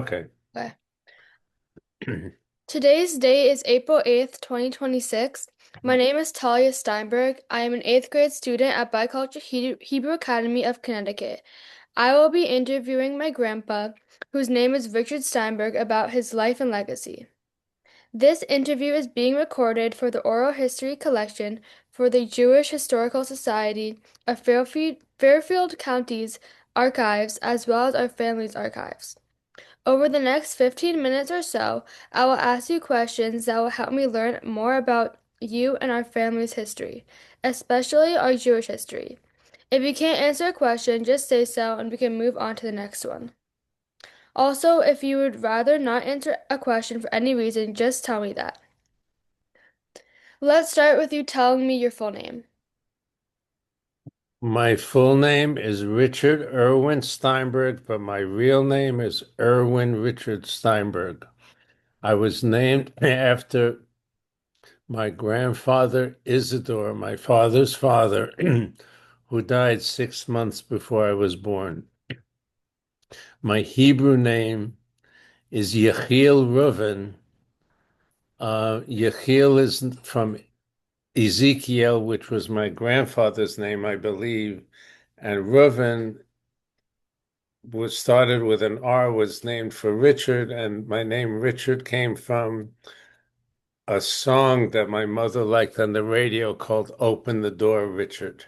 Okay. Okay. Today's date is April 8th, 2026. My name is Talia Steinberg. I am an eighth grade student at Bicultural Hebrew Academy of Connecticut. I will be interviewing my grandpa, whose name is Richard Steinberg, about his life and legacy. This interview is being recorded for the oral history collection for the Jewish Historical Society of Fairfield County's archives, as well as our family's archives. Over the next 15 minutes or so, I will ask you questions that will help me learn more about you and our family's history, especially our Jewish history. If you can't answer a question, just say so and we can move on to the next one. Also, if you would rather not answer a question for any reason, just tell me that. Let's start with you telling me your full name. My full name is Richard Irwin Steinberg, but my real name is Irwin Richard Steinberg. I was named after my grandfather Isidore, my father's father, who died 6 months before I was born. My Hebrew name is Yechiel Reuven. Yechiel is from Ezekiel, which was my grandfather's name, I believe, and Reuven was started with an R, was named for Richard, and my name Richard came from a song that my mother liked on the radio called Open the Door, Richard.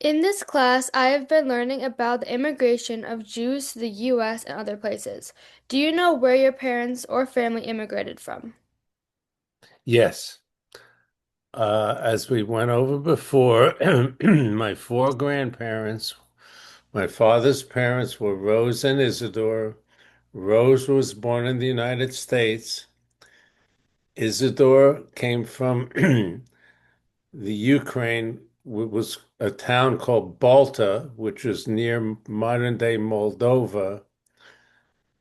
In this class, I have been learning about the immigration of Jews to the U.S. and other places. Do you know where your parents or family immigrated from? Yes. As we went over before, my four grandparents, my father's parents were Rose and Isidore. Rose was born in the United States. Isidore came from the Ukraine. Was a town called Balta, which is near modern day Moldova.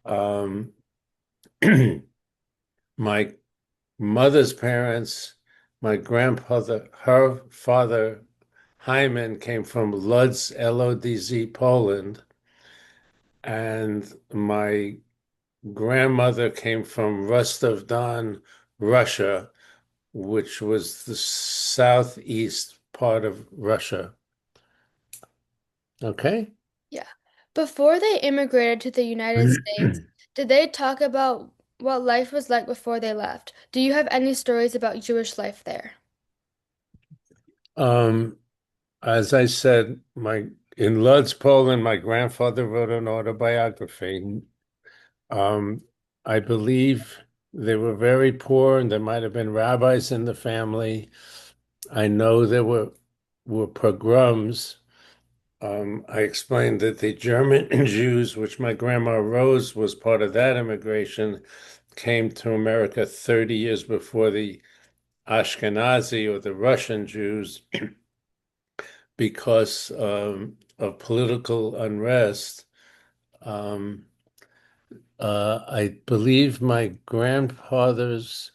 Um, my mother's parents, my grandfather, her father, Hyman, came from Lodz, Lodz, Poland, and my grandmother came from Rostov-Don, Russia, which was the southeast part of Russia. Okay. Yeah. Before they immigrated to the United States, did they talk about what life was like before they left? Do you have any stories about Jewish life there? Um, as I said, my in Lodz, Poland, my grandfather wrote an autobiography. Um, I believe they were very poor, and there might have been rabbis in the family. I know there were pogroms. I explained that the German Jews, which my grandma Rose was part of that immigration, came to America 30 years before the Ashkenazi or the Russian Jews because of political unrest. Um, I believe my grandfather's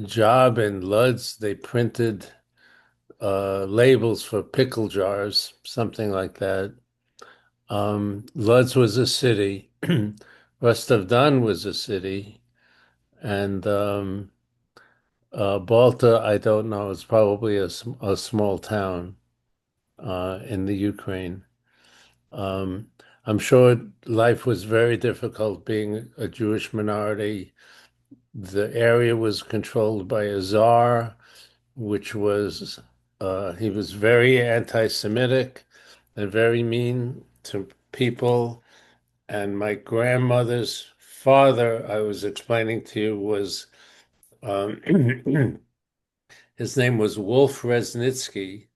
job in Lodz, they printed labels for pickle jars, something like that. Lodz was a city. Rostov-Don was a city. And Balta, I don't know, it's probably a small town in the Ukraine. Um, I'm sure life was very difficult being a Jewish minority. The area was controlled by a czar, which was, he was very anti-Semitic and very mean to people. And my grandmother's father, I was explaining to you, was his name was Wolf Resnitsky.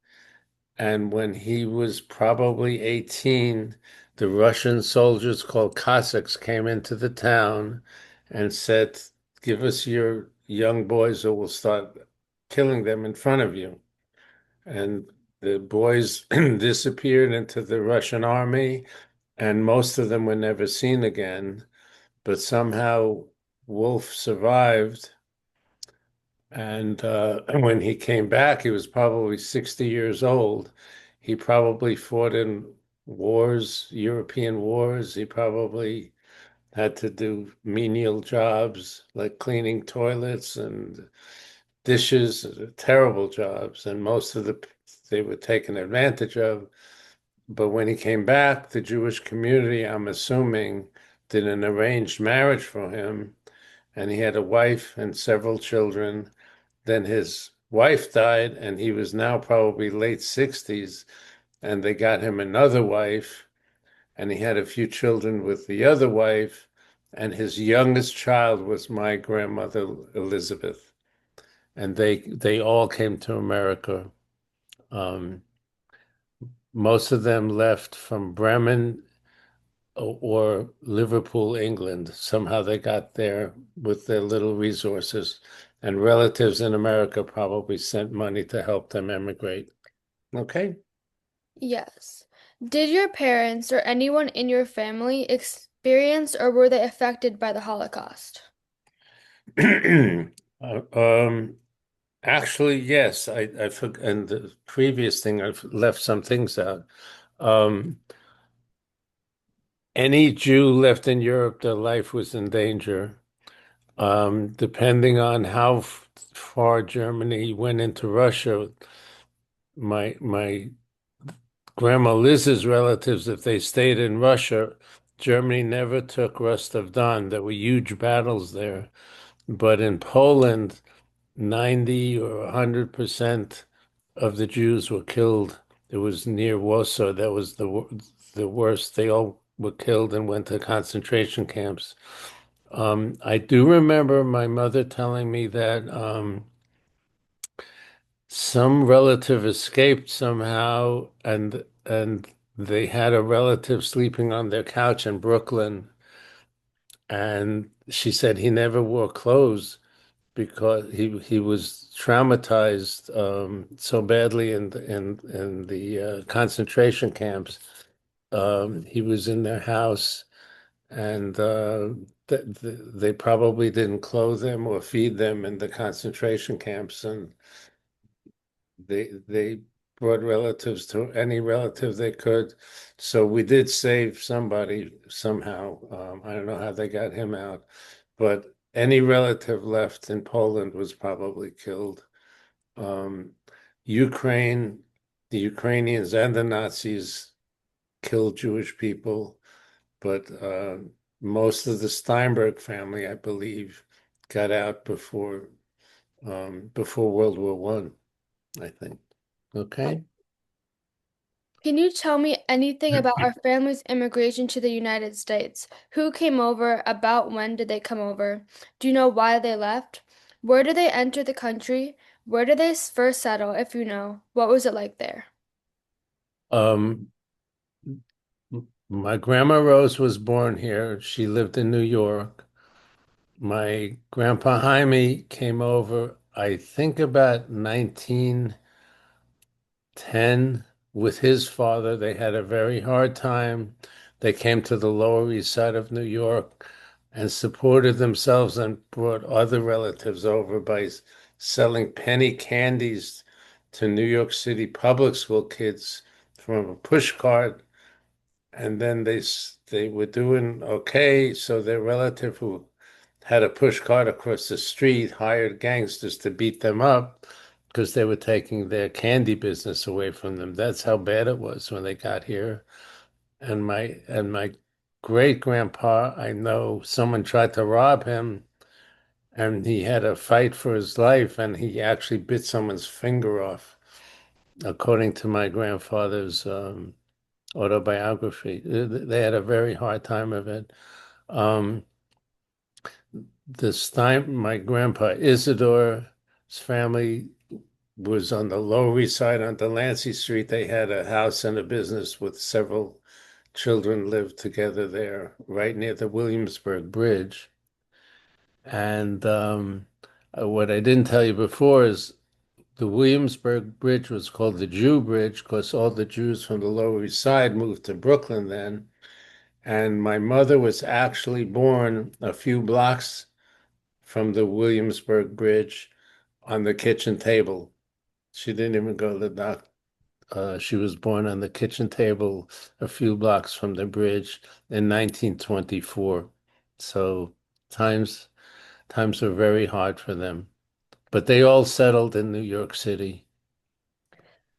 And when he was probably 18, the Russian soldiers called Cossacks came into the town and said, "Give us your young boys or we'll start killing them in front of you." And the boys disappeared into the Russian army, and most of them were never seen again. But somehow Wolf survived. And when he came back, he was probably 60 years old. He probably fought in wars, European wars. He probably had to do menial jobs like cleaning toilets and dishes, terrible jobs, and most of they were taken advantage of. But when he came back, the Jewish community, I'm assuming, did an arranged marriage for him, and he had a wife and several children. Then his wife died, and he was now probably late 60s, and they got him another wife, and he had a few children with the other wife, and his youngest child was my grandmother Elizabeth, and they all came to America. Um, Most of them left from Bremen or Liverpool, England. Somehow they got there with their little resources, and relatives in America probably sent money to help them emigrate. Okay. Yes. Did your parents or anyone in your family experience or were they affected by the Holocaust? Uh, um, Actually, yes, I forgot, and the previous thing I've left some things out. Um, any Jew left in Europe, their life was in danger. Depending on how far Germany went into Russia, my Grandma Liz's relatives, if they stayed in Russia, Germany never took Rostov Don. There were huge battles there. But in Poland, 90 or 100% of the Jews were killed. It was near Warsaw. That was the worst. They all were killed and went to concentration camps. I do remember my mother telling me that some relative escaped somehow, and they had a relative sleeping on their couch in Brooklyn, and she said he never wore clothes because he was traumatized so badly in the concentration camps. He was in their house, and they probably didn't clothe him or feed them in the concentration camps, and they brought relatives to any relative they could. So we did save somebody somehow. I don't know how they got him out, but any relative left in Poland was probably killed. Um, Ukraine, the Ukrainians and the Nazis killed Jewish people, but most of the Steinberg family, I believe, got out before World War One, I think. Okay. Can you tell me anything about our family's immigration to the United States? Who came over? About when did they come over? Do you know why they left? Where did they enter the country? Where did they first settle, if you know? What was it like there? Um, my grandma Rose was born here. She lived in New York. My grandpa Jaime came over, I think about 1910 with his father. They had a very hard time. They came to the Lower East Side of New York and supported themselves and brought other relatives over by selling penny candies to New York City public school kids from a push cart, and then they were doing okay. So their relative who had a push cart across the street hired gangsters to beat them up because they were taking their candy business away from them. That's how bad it was when they got here. And my great grandpa, I know someone tried to rob him, and he had a fight for his life, and he actually bit someone's finger off, according to my grandfather's autobiography. They had a very hard time of it. Um, my grandpa Isidore's family was on the Lower East Side on Delancey Street. They had a house and a business with several children lived together there, right near the Williamsburg Bridge. And what I didn't tell you before is the Williamsburg Bridge was called the Jew Bridge because all the Jews from the Lower East Side moved to Brooklyn then. And my mother was actually born a few blocks from the Williamsburg Bridge on the kitchen table. She didn't even go to the doctor. She was born on the kitchen table a few blocks from the bridge in 1924. So times times were very hard for them. But they all settled in New York City.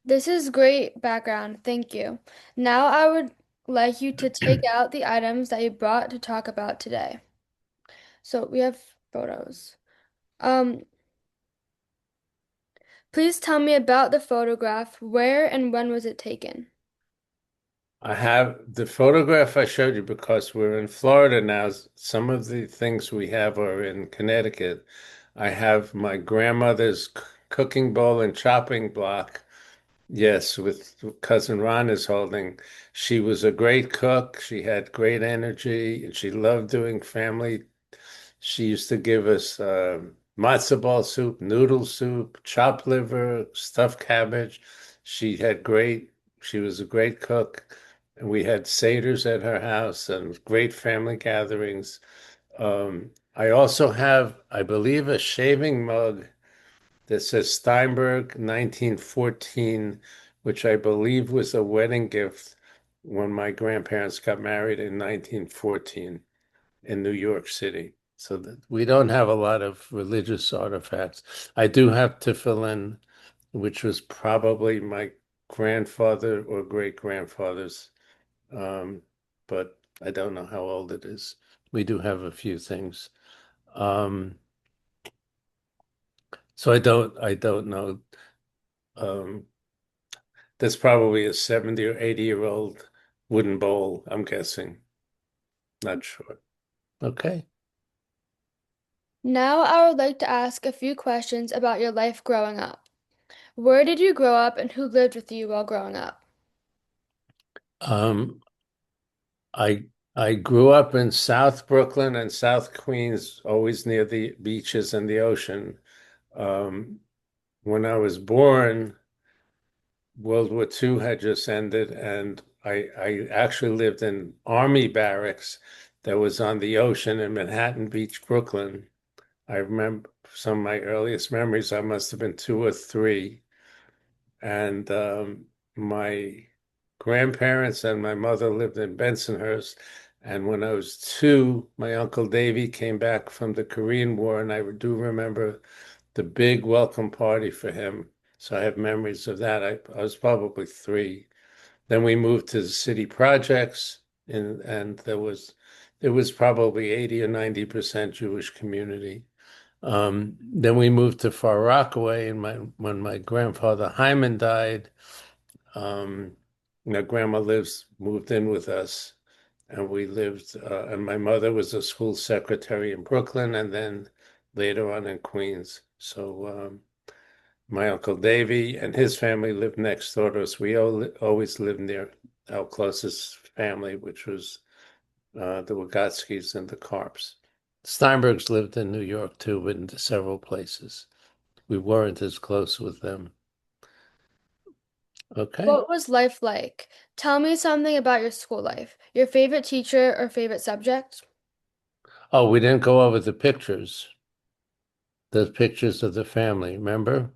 This is great background. Thank you. Now I would like you to take out the items that you brought to talk about today. So we have photos. Um, Please tell me about the photograph. Where and when was it taken? I have the photograph I showed you because we're in Florida now. Some of the things we have are in Connecticut. I have my grandmother's cooking bowl and chopping block. Yes, with cousin Ron is holding. She was a great cook. She had great energy and she loved doing family. She used to give us matzo ball soup, noodle soup, chopped liver, stuffed cabbage. She was a great cook. And we had seders at her house and great family gatherings. I also have, I believe, a shaving mug that says Steinberg 1914, which I believe was a wedding gift when my grandparents got married in 1914 in New York City. So that we don't have a lot of religious artifacts. I do have tefillin, which was probably my grandfather or great grandfather's, um, but I don't know how old it is. We do have a few things. Um, so I don't know. Um, That's probably a 70 or 80-year-old wooden bowl, I'm guessing. Not sure. Okay. Now I would like to ask a few questions about your life growing up. Where did you grow up and who lived with you while growing up? Um, I I grew up in South Brooklyn and South Queens, always near the beaches and the ocean. Um, when I was born, World War II had just ended, and I actually lived in Army barracks that was on the ocean in Manhattan Beach, Brooklyn. I remember some of my earliest memories. I must have been two or three. And my grandparents and my mother lived in Bensonhurst. And when I was two, my Uncle Davy came back from the Korean War, and I do remember the big welcome party for him. So I have memories of that. I was probably three. Then we moved to the city projects, and there was probably 80 or 90% Jewish community. Then we moved to Far Rockaway, and when my grandfather Hyman died, um, grandma moved in with us, and we lived. And my mother was a school secretary in Brooklyn, and then later on in Queens. So my uncle Davy and his family lived next door to us. We always lived near our closest family, which was the Wagatskis and the Karps. Steinbergs lived in New York too, but in several places. We weren't as close with them. Okay. What was life like? Tell me something about your school life. Your favorite teacher or favorite subject? Oh, we didn't go over the pictures, the pictures of the family, remember?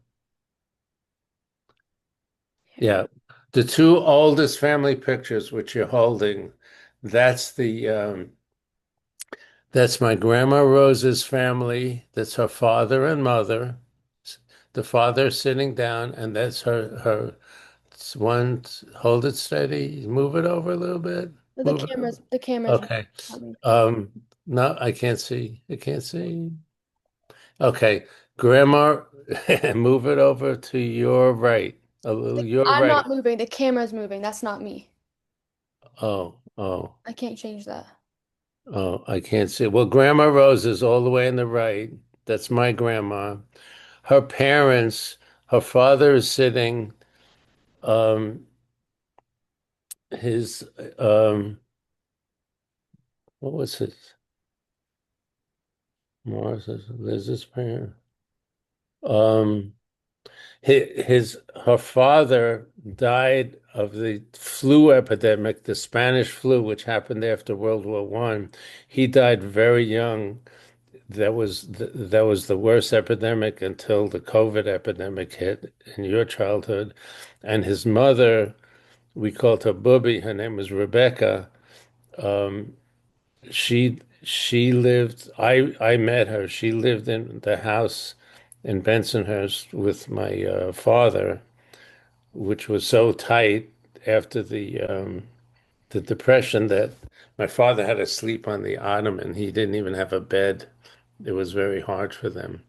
Here. Yeah. The two oldest family pictures which you're holding, that's that's my grandma Rose's family. That's her father and mother. The father sitting down, and that's her it's one. Hold it steady. Move it over a little bit. The Move it over. cameras Okay. on me. Um, no, I can't see. I can't see. Okay. Grandma, move it over to your right. A little your I'm right. not moving. The camera's moving. That's not me. Oh, oh, I can't change that. oh, I can't see. Well, Grandma Rose is all the way on the right. That's my grandma. Her parents, her father is sitting, um, his, what was his? Liz's parent. Um, her father died of the flu epidemic, the Spanish flu, which happened after World War I. He died very young. that was the worst epidemic until the COVID epidemic hit in your childhood. And his mother, we called her Booby. Her name was Rebecca. Um, she lived. I met her. She lived in the house in Bensonhurst with my father, which was so tight after the depression that my father had to sleep on the ottoman. He didn't even have a bed. It was very hard for them.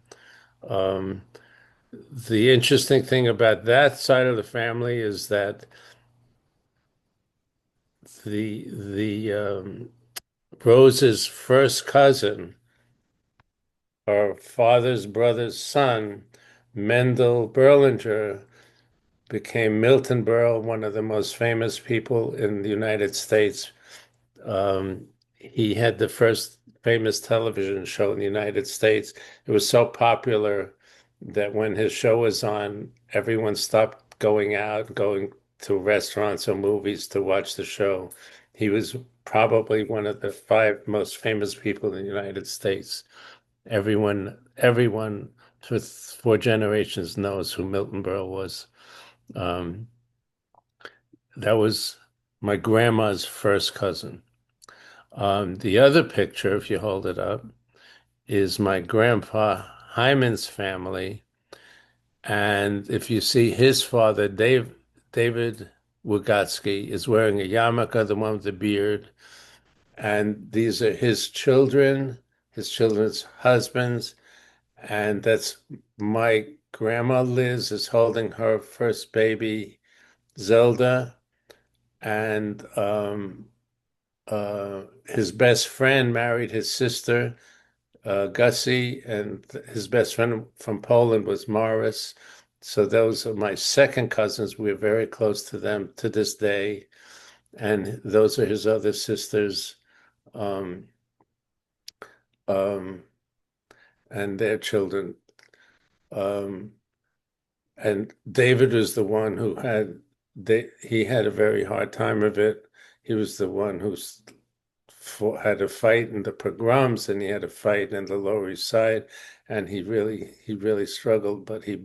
Um, the interesting thing about that side of the family is that the Rose's first cousin, her father's brother's son, Mendel Berlinger, became Milton Berle, one of the most famous people in the United States. He had the first famous television show in the United States. It was so popular that when his show was on, everyone stopped going out, going to restaurants or movies to watch the show. He was probably one of the five most famous people in the United States. Everyone for four generations knows who Milton Berle was. Um, that was my grandma's first cousin. The other picture, if you hold it up, is my grandpa Hyman's family. And if you see his father, David Wygotsky, is wearing a yarmulke, the one with the beard. And these are his children, his children's husbands. And that's my grandma Liz is holding her first baby, Zelda. And his best friend married his sister, Gussie, and his best friend from Poland was Morris. So those are my second cousins. We're very close to them to this day. And those are his other sisters, um, um, and their children. Um, and David was the one who he had a very hard time of it. He was the one who had a fight in the pogroms, and he had a fight in the Lower East Side, and he really struggled, but he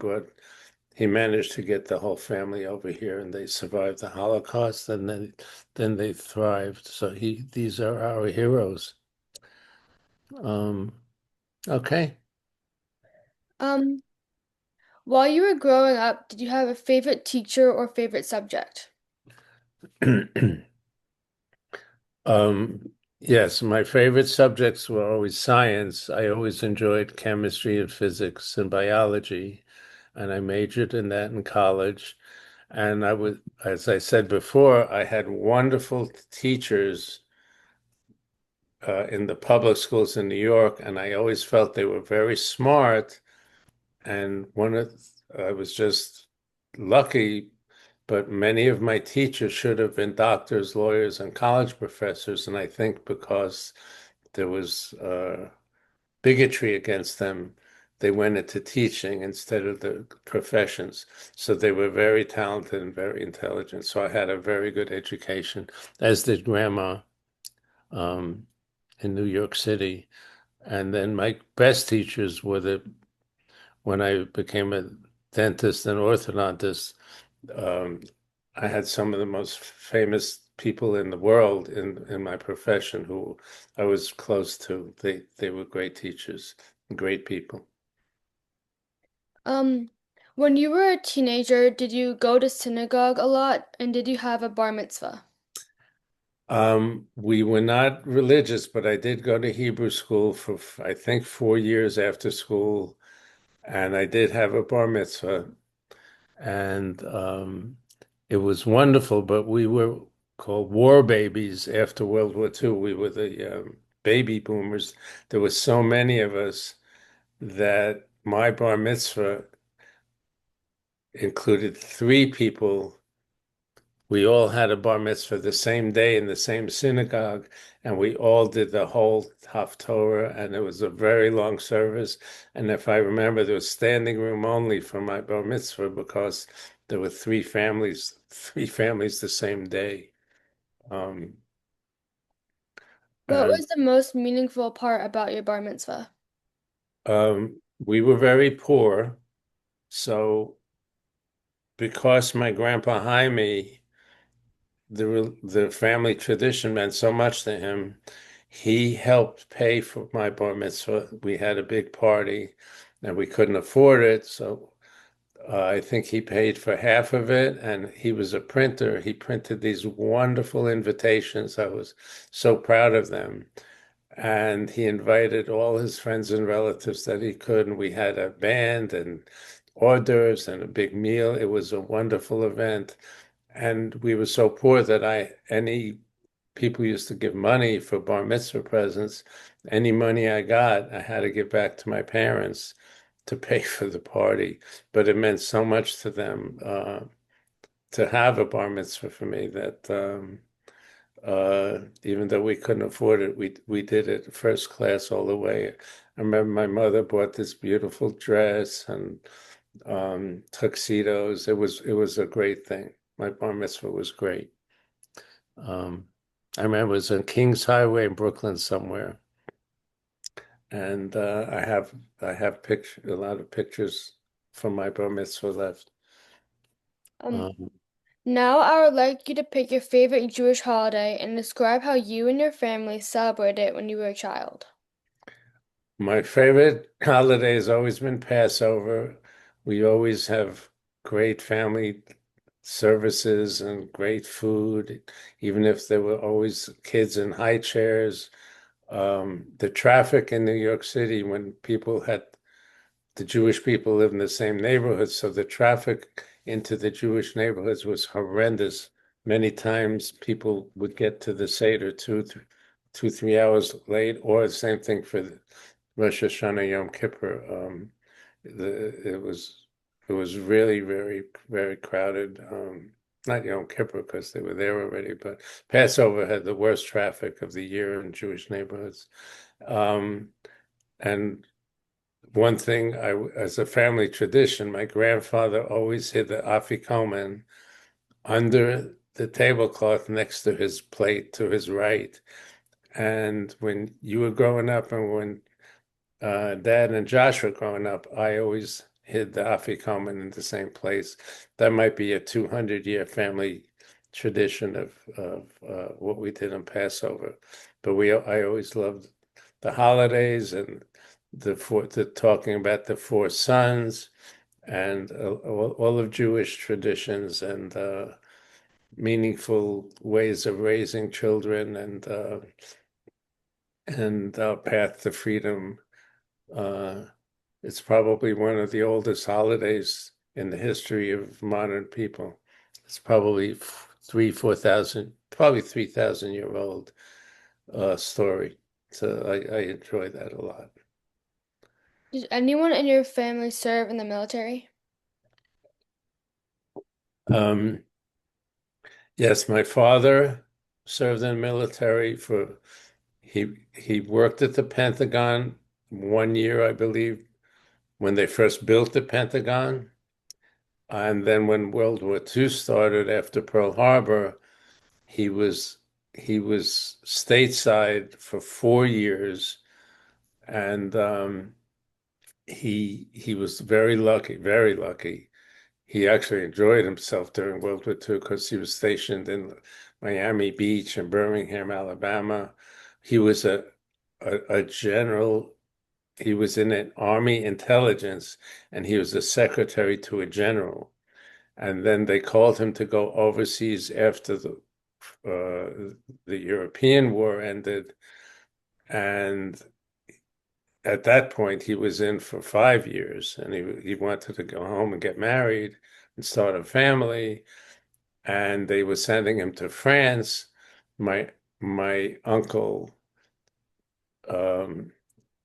managed to get the whole family over here, and they survived the Holocaust, and then they thrived. So these are our heroes. Um, okay. Um, while you were growing up, did you have a favorite teacher or favorite subject? Um, yes, my favorite subjects were always science. I always enjoyed chemistry and physics and biology, and I majored in that in college. And as I said before, I had wonderful teachers in the public schools in New York, and I always felt they were very smart. And I was just lucky, but many of my teachers should have been doctors, lawyers, and college professors. And I think because there was bigotry against them, they went into teaching instead of the professions. So they were very talented and very intelligent. So I had a very good education, as did Grandma um, in New York City. And then my best teachers were when I became a dentist and orthodontist, um, I had some of the most famous people in the world in my profession who I was close to. They were great teachers, great people. Um, when you were a teenager, did you go to synagogue a lot and did you have a bar mitzvah? We were not religious, but I did go to Hebrew school for I think 4 years after school, and I did have a bar mitzvah, and it was wonderful. But we were called war babies after World War II. We were the baby boomers. There were so many of us that my bar mitzvah included three people. We all had a bar mitzvah the same day in the same synagogue, and we all did the whole Haftorah, and it was a very long service. And if I remember, there was standing room only for my bar mitzvah because there were three families the same day. What And was the most meaningful part about your bar mitzvah? We were very poor, so because my grandpa Jaime, the family tradition meant so much to him, he helped pay for my bar mitzvah. We had a big party, and we couldn't afford it, so I think he paid for half of it, and he was a printer. He printed these wonderful invitations. I was so proud of them. And he invited all his friends and relatives that he could. And we had a band and hors d'oeuvres and a big meal. It was a wonderful event. And we were so poor that any people used to give money for bar mitzvah presents. Any money I got, I had to give back to my parents to pay for the party. But it meant so much to them to have a bar mitzvah for me that even though we couldn't afford it, we did it first class all the way. I remember my mother bought this beautiful dress and tuxedos. It was a great thing. My bar mitzvah was great. Um, I remember it was on Kings Highway in Brooklyn somewhere, and I have a lot of pictures from my bar mitzvah left. Um, Um, Now I would like you to pick your favorite Jewish holiday and describe how you and your family celebrated it when you were a child. My favorite holiday has always been Passover. We always have great family services and great food, even if there were always kids in high chairs. The traffic in New York City when the Jewish people live in the same neighborhood, so the traffic into the Jewish neighborhoods was horrendous. Many times people would get to the Seder 3 hours late, or the same thing for the Rosh Hashanah Yom Kippur. The, it was really very very crowded. Not Yom Kippur because they were there already, but Passover had the worst traffic of the year in Jewish neighborhoods. Um, and one thing, as a family tradition, my grandfather always hid the afikoman under the tablecloth next to his plate to his right. And when you were growing up and when Dad and Josh were growing up, I always hid the afikoman in the same place. That might be a 200-year family tradition of what we did on Passover. But I always loved the holidays and the talking about the four sons and all of Jewish traditions and meaningful ways of raising children and our path to freedom. Uh, it's probably one of the oldest holidays in the history of modern people. It's probably 4,000, probably 3,000-year old story. So I enjoy that a lot. Did anyone in your family serve in the military? Um, yes, my father served in the military he worked at the Pentagon 1 year, I believe, when they first built the Pentagon. And then when World War II started after Pearl Harbor, he was he was stateside for 4 years, and he was very lucky, very lucky. He actually enjoyed himself during World War II because he was stationed in Miami Beach and Birmingham, Alabama. He was a general. He was in an army intelligence, and he was a secretary to a general. And then they called him to go overseas after the European war ended. And at that point, he was in for 5 years, and he wanted to go home and get married and start a family. And they were sending him to France. My my uncle um,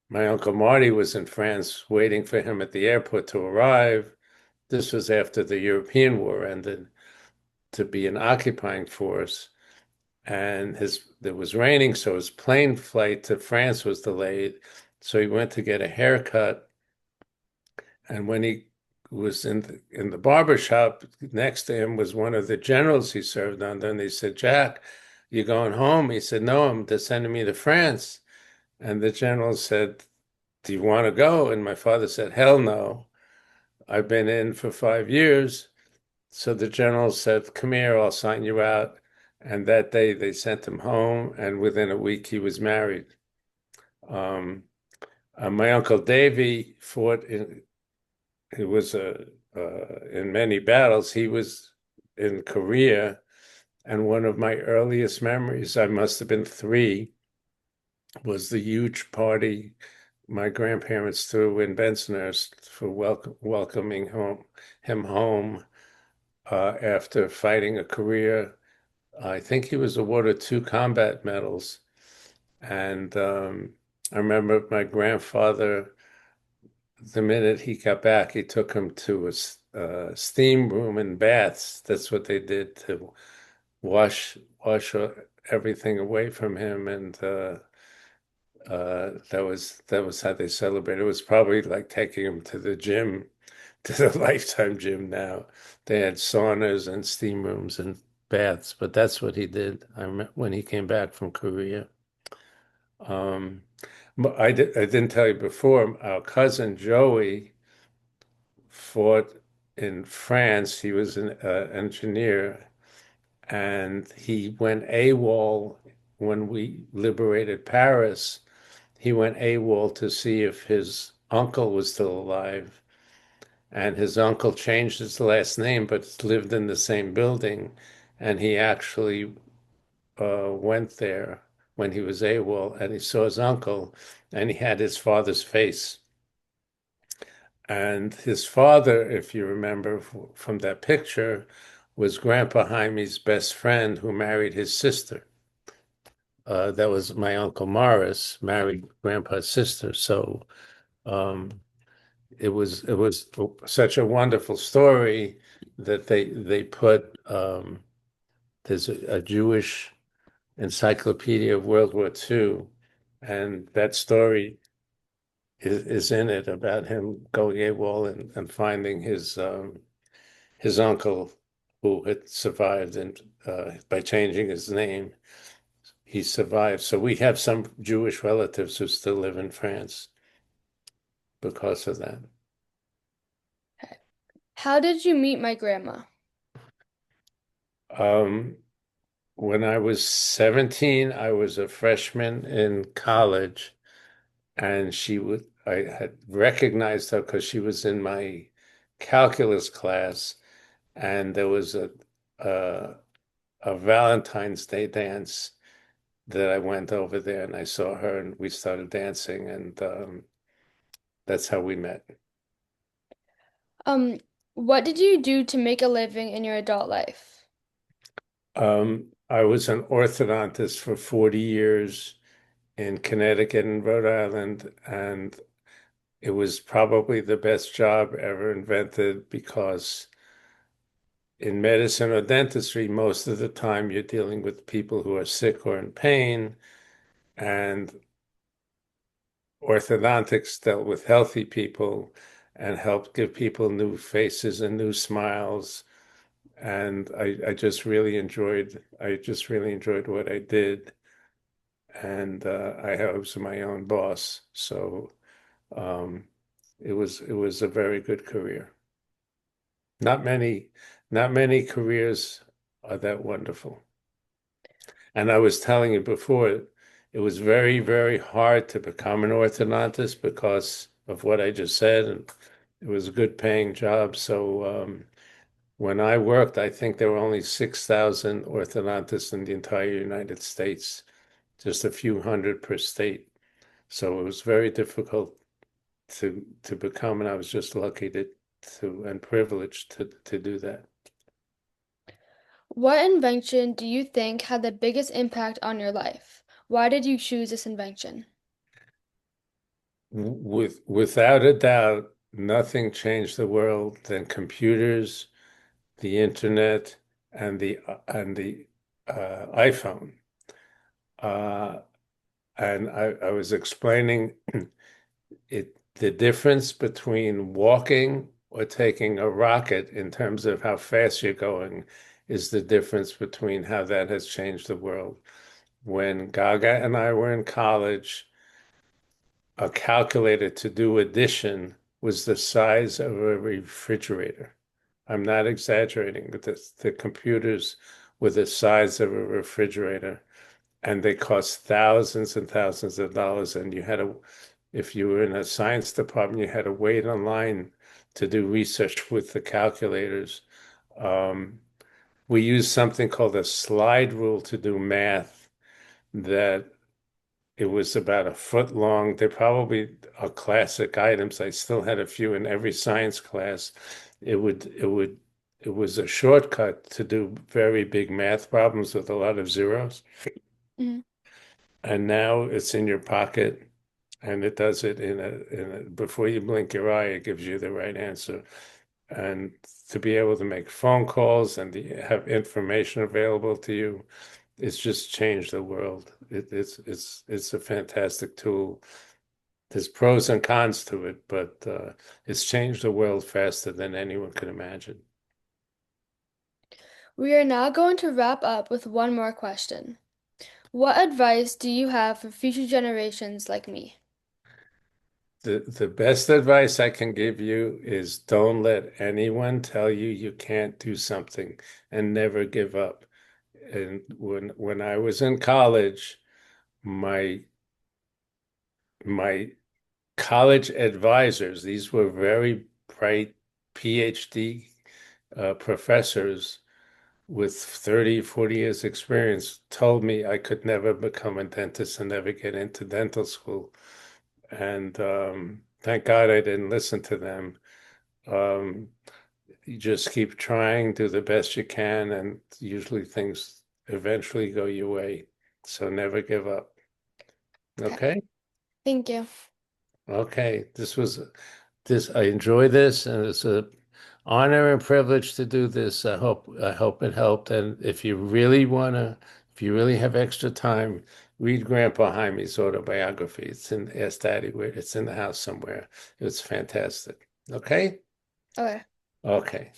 my uncle Marty was in France waiting for him at the airport to arrive. This was after the European war ended to be an occupying force. And it was raining, so his plane flight to France was delayed. So he went to get a haircut. And when he was in the barber shop, next to him was one of the generals he served under. And they said, "Jack, you going home?" He said, "No, they're sending me to France." And the general said, do you want to go? And my father said, hell no. I've been in for 5 years. So the general said, come here, I'll sign you out. And that day they sent him home, and within a week he was married. Um, my uncle Davy fought in, he was in many battles. He was in Korea, and one of my earliest memories, I must have been 3, was the huge party my grandparents threw in Bensonhurst for welcoming him home after fighting a Korea. I think he was awarded 2 combat medals. And I remember my grandfather, the minute he got back, he took him to a steam room and baths. That's what they did to wash everything away from him. And that was how they celebrated. It was probably like taking him to the gym, to the Lifetime gym now. They had saunas and steam rooms and baths, but that's what he did. I remember when he came back from Korea. Um, but I didn't tell you before, our cousin Joey fought in France. He was an engineer, and he went AWOL when we liberated Paris. He went AWOL to see if his uncle was still alive. And his uncle changed his last name, but lived in the same building. And he actually went there when he was AWOL, and he saw his uncle, and he had his father's face. And his father, if you remember from that picture, was Grandpa Jaime's best friend who married his sister. That was my Uncle Morris, married Grandpa's sister. So um, it was such a wonderful story that they put there's a Jewish encyclopedia of World War II, and that story is in it about him going AWOL and finding his uncle who had survived, and by changing his name, he survived. So we have some Jewish relatives who still live in France because of that. How did you meet my grandma? Um, when I was 17, I was a freshman in college, and I had recognized her because she was in my calculus class, and there was a, a Valentine's Day dance that I went over there, and I saw her, and we started dancing, and that's how we met. Um, what did you do to make a living in your adult life? I was an orthodontist for 40 years in Connecticut and Rhode Island, and it was probably the best job ever invented because in medicine or dentistry, most of the time you're dealing with people who are sick or in pain, and orthodontics dealt with healthy people and helped give people new faces and new smiles. And I just really enjoyed what I did. And I was my own boss. So um, it was a very good career. Not many, not many careers are that wonderful. And I was telling you before, it was very, very hard to become an orthodontist because of what I just said. And it was a good paying job. So when I worked, I think there were only 6,000 orthodontists in the entire United States, just a few hundred per state. So it was very difficult to become, and I was just lucky to and privileged to do that. What invention do you think had the biggest impact on your life? Why did you choose this invention? Without a doubt, nothing changed the world than computers, the internet, and the iPhone. Uh, and I was explaining the difference between walking or taking a rocket in terms of how fast you're going is the difference between how that has changed the world. When Gaga and I were in college, a calculator to do addition was the size of a refrigerator. I'm not exaggerating, but the computers were the size of a refrigerator, and they cost thousands and thousands of dollars. And if you were in a science department, you had to wait online to do research with the calculators. Um, we used something called a slide rule to do math that it was about a foot long. They probably are classic items. I still had a few in every science class. It was a shortcut to do very big math problems with a lot of zeros. Mhm. And now it's in your pocket and it does it before you blink your eye, it gives you the right answer. And to be able to make phone calls and to have information available to you, it's just changed the world. It's a fantastic tool. There's pros and cons to it, but it's changed the world faster than anyone could imagine. We are now going to wrap up with one more question. What advice do you have for future generations like me? The best advice I can give you is don't let anyone tell you you can't do something and never give up. And when I was in college, my my college advisors, these were very bright PhD professors with 30, 40 years experience, told me I could never become a dentist and never get into dental school. And thank God I didn't listen to them. Um, you just keep trying, do the best you can, and usually things eventually go your way. So never give up. Okay, Okay? thank you. Okay. I enjoy this and it's a honor and privilege to do this. I hope it helped. And if you really have extra time, read Grandpa Jaime's autobiography. It's in Ask Daddy where it's in the house somewhere. It's fantastic. Okay? Okay. Okay.